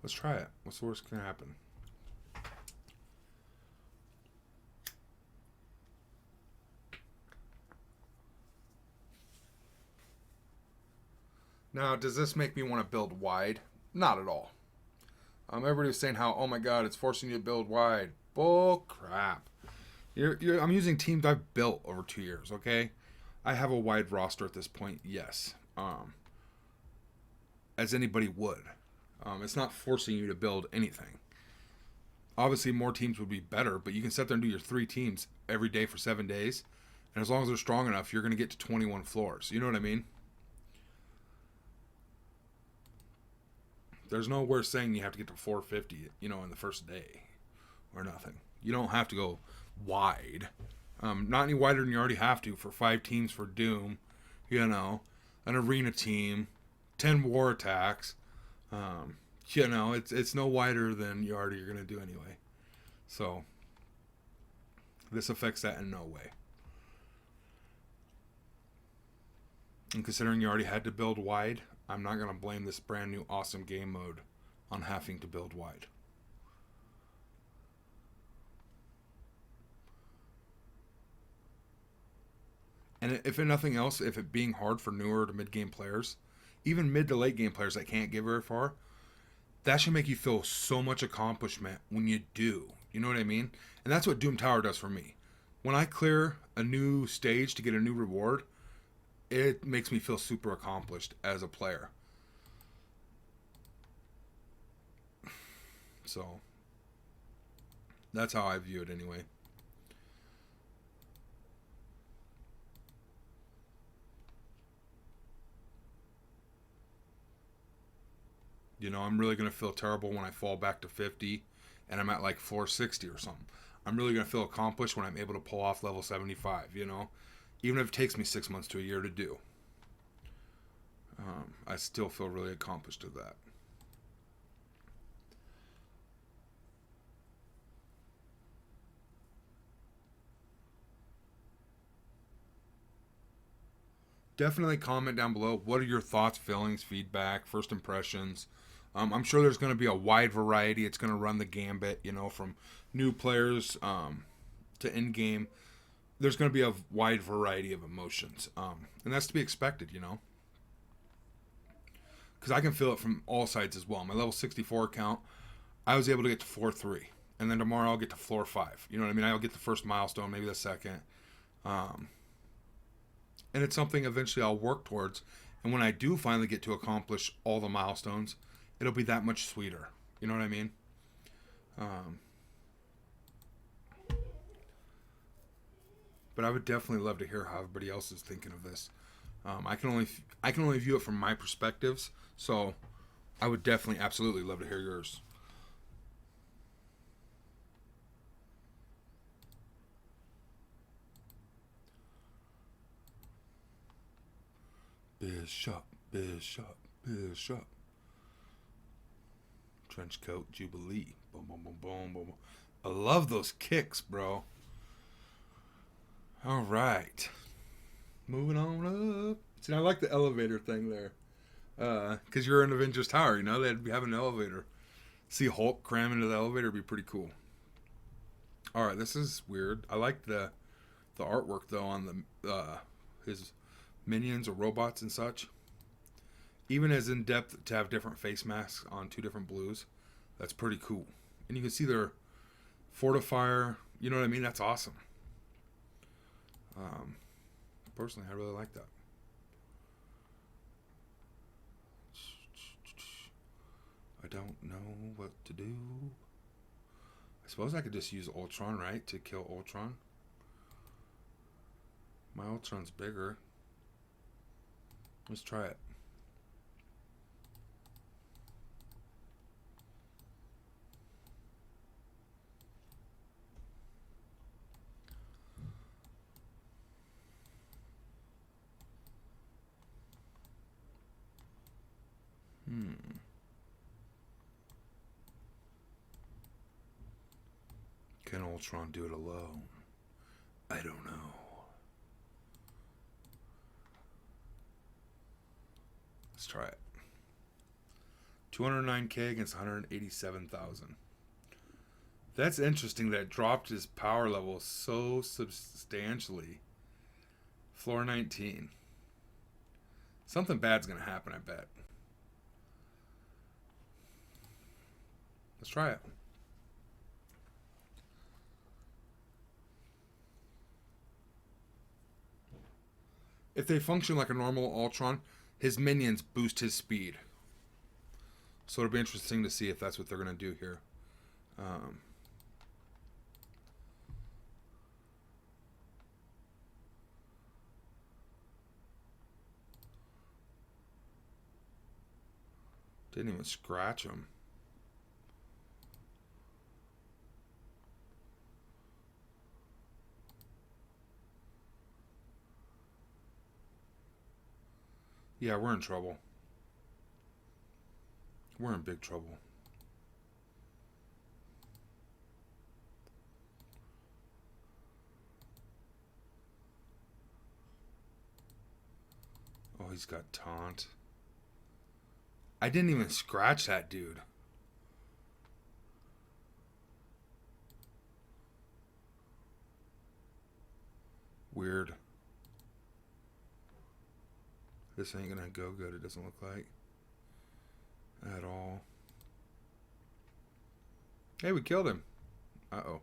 Let's try it. What's the worst can happen? Now, does this make me want to build wide? Not at all. Everybody was saying how, oh my god, it's forcing you to build wide. Bull crap. I'm using teams I've built over 2 years, okay? I have a wide roster at this point, yes. As anybody would. It's not forcing you to build anything. Obviously, more teams would be better, but you can sit there and do your 3 teams every day for 7 days. And as long as they're strong enough, you're going to get to 21 floors. You know what I mean? There's no worse saying you have to get to 450, in the first day. Or nothing. You don't have to go wide. Not any wider than you already have to for 5 teams for Doom. An arena team. 10 war attacks. It's no wider than you already are going to do anyway. So, this affects that in no way. And considering you already had to build wide, I'm not going to blame this brand new awesome game mode on having to build wide. And if nothing else, if it being hard for newer to mid-game players, even mid to late game players that can't get very far, that should make you feel so much accomplishment when you do. You know what I mean? And that's what Doom Tower does for me. When I clear a new stage to get a new reward, it makes me feel super accomplished as a player. So that's how I view it anyway. You know, I'm really going to feel terrible when I fall back to 50 and I'm at like floor 60 or something. I'm really going to feel accomplished when I'm able to pull off level 75, you know? Even if it takes me 6 months to a year to do. I still feel really accomplished with that. Definitely comment down below. What are your thoughts, feelings, feedback, first impressions? I'm sure there's going to be a wide variety. It's going to run the gambit, you know, from new players to in game. There's going to be a wide variety of emotions, and that's to be expected, you know, because I can feel it from all sides as well. My level 64 account, I was able to get to floor 3, and then tomorrow I'll get to floor 5. You know what I mean? I'll get the first milestone, maybe the second, and it's something eventually I'll work towards. And when I do finally get to accomplish all the milestones, it'll be that much sweeter. You know what I mean? But I would definitely love to hear how everybody else is thinking of this. I can only view it from my perspectives, so I would definitely, absolutely love to hear yours. Bishop, Bishop, Bishop. Trench coat, Jubilee. Boom, boom, boom, boom, boom. I love those kicks, bro. All right. Moving on up. See, I like the elevator thing there. Because you're in Avengers Tower, you know? They'd be having an elevator. See Hulk cram into the elevator would be pretty cool. All right, this is weird. I like the artwork, though, on the his minions or robots and such. Even as in depth to have different face masks on 2 different blues. That's pretty cool. And you can see their fortifier. You know what I mean? That's awesome. Personally, I really like that. I don't know what to do. I suppose I could just use Ultron, right? To kill Ultron. My Ultron's bigger. Let's try it. Can Ultron do it alone? I don't know. Let's try it. 209k against 187,000. That's interesting that it dropped his power level so substantially. Floor 19. Something bad's going to happen, I bet. Let's try it. If they function like a normal Ultron, his minions boost his speed. So it'll be interesting to see if that's what they're going to do here. Didn't even scratch him. Yeah, we're in trouble. We're in big trouble. Oh, he's got taunt. I didn't even scratch that dude. Weird. This ain't gonna go good, it doesn't look like. At all. Hey, we killed him. Uh-oh.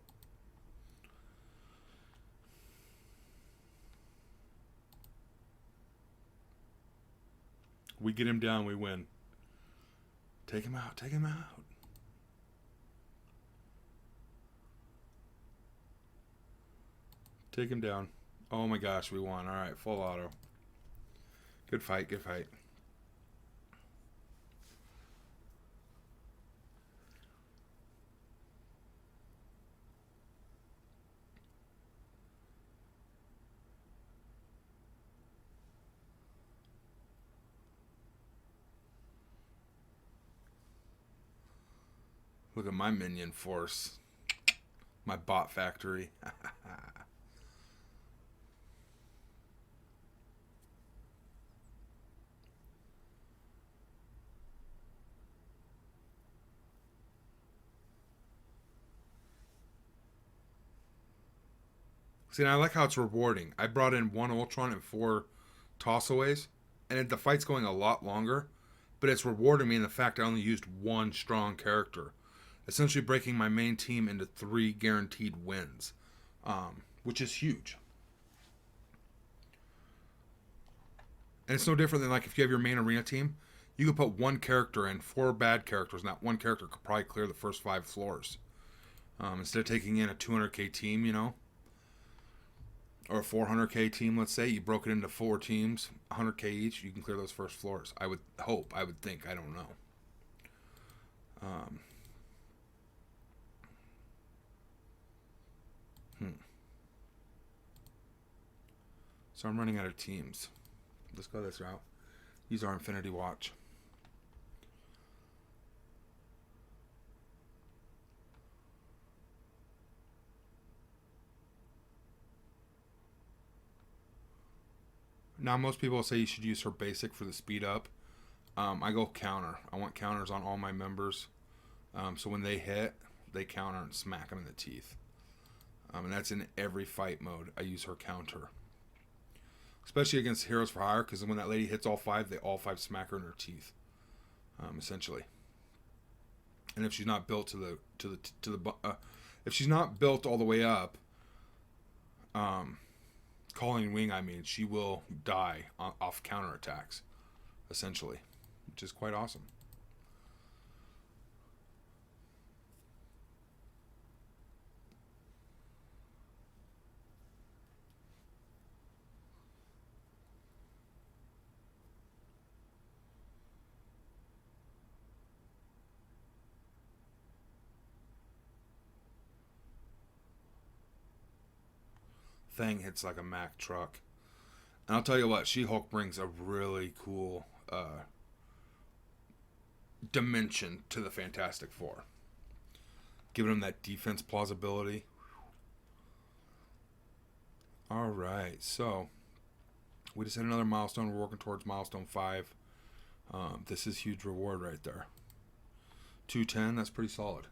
We get him down, we win. Take him out, take him out. Take him down. Oh my gosh, we won. Alright, full auto. Good fight, good fight. Look at my minion force. My bot factory. See, and I like how it's rewarding. I brought in 1 Ultron and 4 tossaways, and the fight's going a lot longer, but it's rewarding me in the fact I only used 1 strong character, essentially breaking my main team into 3 guaranteed wins, which is huge. And it's no different than like if you have your main arena team, you could put 1 character and 4 bad characters, and that 1 character could probably clear the first 5 floors. Instead of taking in a 200k team, you know, or a 400k team, let's say, you broke it into 4 teams, 100k each, you can clear those first floors. I would hope, I would think, I don't know. So I'm running out of teams. Let's go this route. Use our Infinity Watch. Now, most people say you should use her basic for the speed up. I go counter. I want counters on all my members. So when they hit, they counter and smack them in the teeth. And that's in every fight mode. I use her counter. Especially against Heroes for Hire, because when that lady hits all 5, they all 5 smack her in her teeth. Essentially. And if she's not built if she's not built all the way up, calling wing, I mean, she will die off counterattacks, essentially, which is quite awesome. Thing hits like a Mack truck. And I'll tell you what, She-Hulk brings a really cool dimension to the Fantastic Four. Giving them that defense plausibility. Alright, so we just hit another milestone. We're working towards milestone 5. This is huge reward right there. 210, that's pretty solid.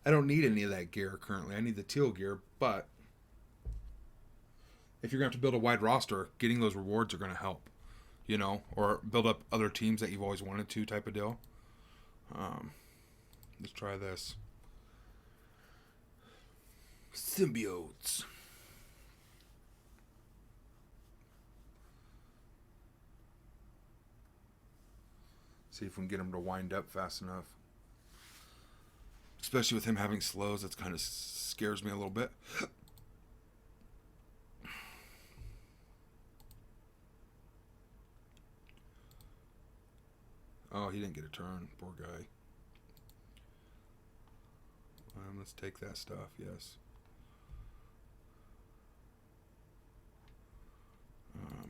I don't need any of that gear currently. I need the teal gear, but if you're going to have to build a wide roster, getting those rewards are going to help, you know, or build up other teams that you've always wanted to type of deal. Let's try this. Symbiotes. See if we can get him to wind up fast enough. Especially with him having slows, that kind of scares me a little bit. Oh, he didn't get a turn. Poor guy. Let's take that stuff, yes.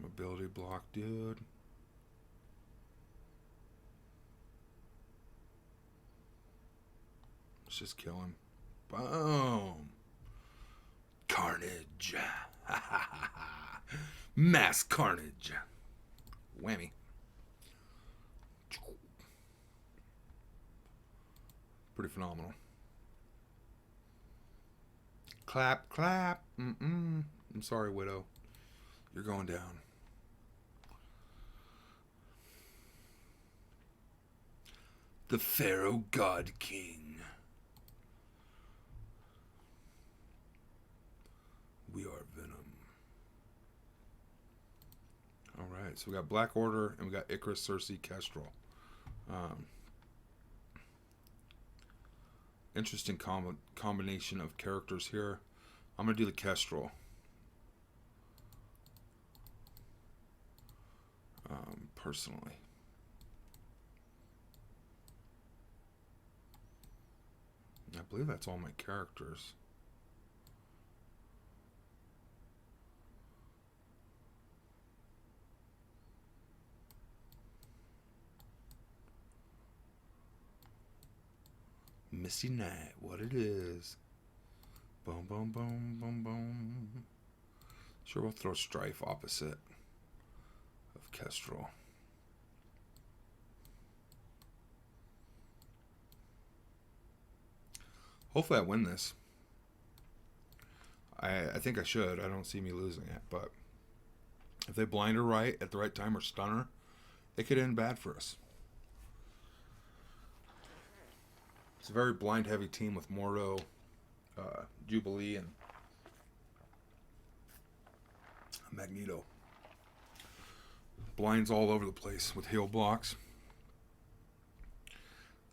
Ability block, dude. Let's just kill him. Boom. Carnage. Mass carnage. Whammy. Pretty phenomenal. Clap, clap. I'm sorry, Widow. You're going down. The Pharaoh God King. Alright, so we got Black Order, and we got Icarus, Cersei, Kestrel. Interesting combination of characters here. I'm going to do the Kestrel. Personally. I believe that's all my characters. Misty Night, what it is. Boom, boom, boom, boom, boom. Sure, we'll throw Strife opposite of Kestrel. Hopefully I win this. I think I should. I don't see me losing it, but if they blind her right at the right time or stun her, it could end bad for us. It's a very blind heavy team with Mordo, Jubilee, and Magneto. Blinds all over the place with heal blocks.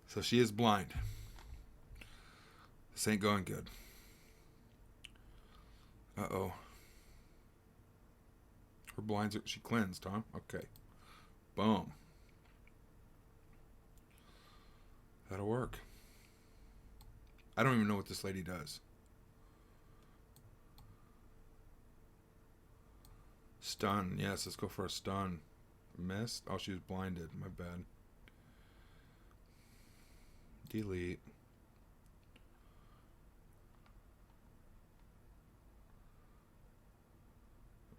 So she is blind. This ain't going good. Uh-oh. Her blinds are... She cleansed, huh? Okay. Boom. That'll work. I don't even know what this lady does. Stun. Yes, let's go for a stun. Missed. Oh, she was blinded. My bad. Delete.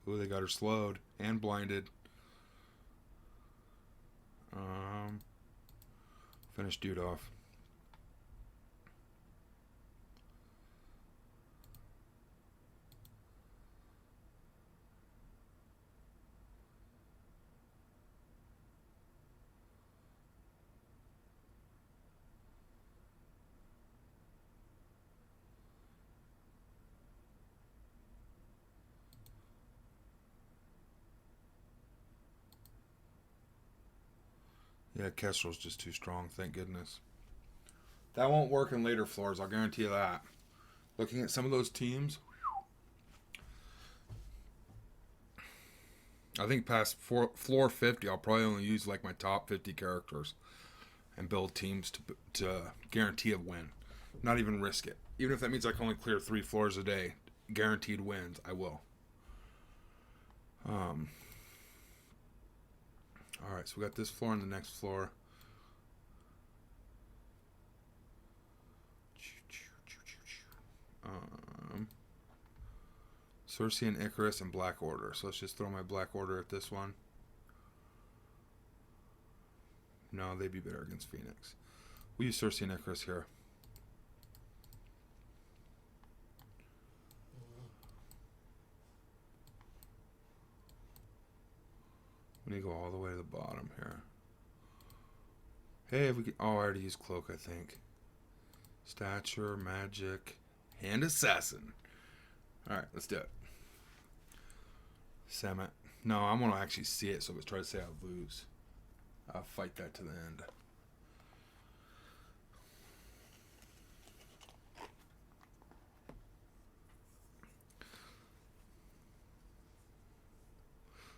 Ooh, they got her slowed and blinded. Finish dude off. Yeah, Kestrel's just too strong, thank goodness. That won't work in later floors, I'll guarantee you that. Looking at some of those teams, I think past floor 50, I'll probably only use like my top 50 characters and build teams to guarantee a win. Not even risk it. Even if that means I can only clear 3 floors a day, guaranteed wins, I will. Alright, so we got this floor and the next floor. Cersei and Icarus and Black Order. So let's just throw my Black Order at this one. No, they'd be better against Phoenix. We use Cersei and Icarus here. We need to go all the way to the bottom here. Hey, if we can... Oh, I already used Cloak, I think. Stature, Magic, Hand Assassin. Alright, let's do it. Summit. No, I want to actually see it, so let's try to say I'll lose. I'll fight that to the end.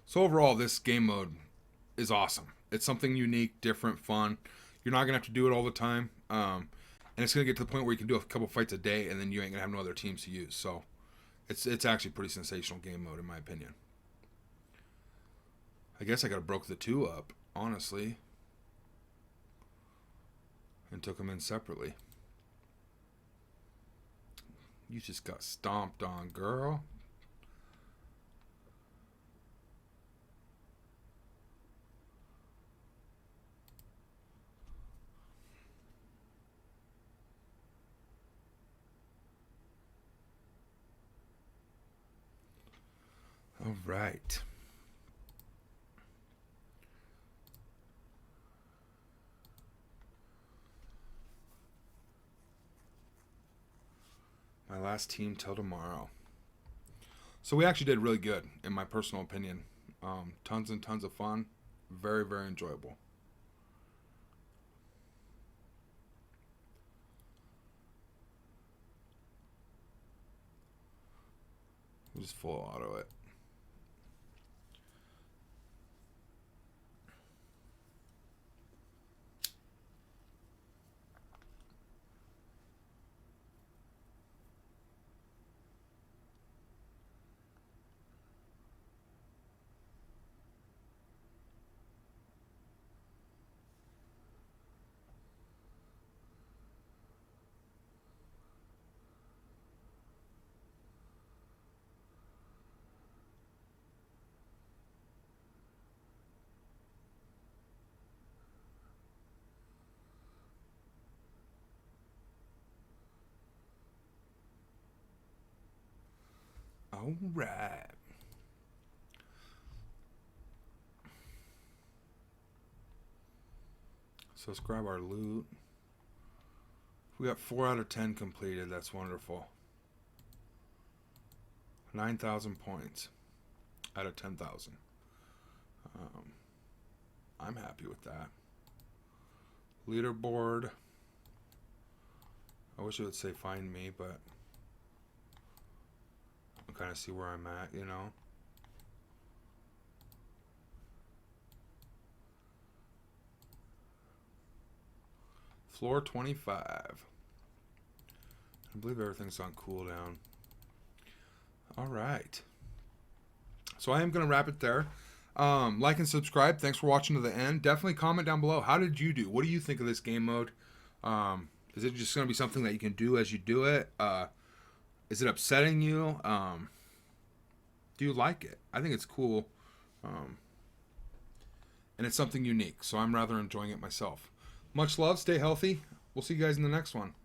So overall, this game mode is awesome. It's something unique, different, fun. You're not going to have to do it all the time. And it's going to get to the point where you can do a couple fights a day, and then you ain't going to have no other teams to use. So it's actually pretty sensational game mode, in my opinion. I guess I could have broke the 2 up, honestly. And took them in separately. You just got stomped on, girl. All right. My last team till tomorrow. So we actually did really good, in my personal opinion. Tons and tons of fun. Very, very enjoyable. We'll just full auto it. All right. So let's grab our loot. We got 4 out of 10 completed. That's wonderful. 9,000 points out of 10,000. I'm happy with that. Leaderboard. I wish it would say find me, but I'll kind of see where I'm at, you know. Floor 25. I believe everything's on cooldown. All right. So I am going to wrap it there. Like and subscribe. Thanks for watching to the end. Definitely comment down below. How did you do? What do you think of this game mode? Is it just going to be something that you can do as you do it? Is it upsetting you? Do you like it? I think it's cool. And it's something unique. So I'm rather enjoying it myself. Much love. Stay healthy. We'll see you guys in the next one.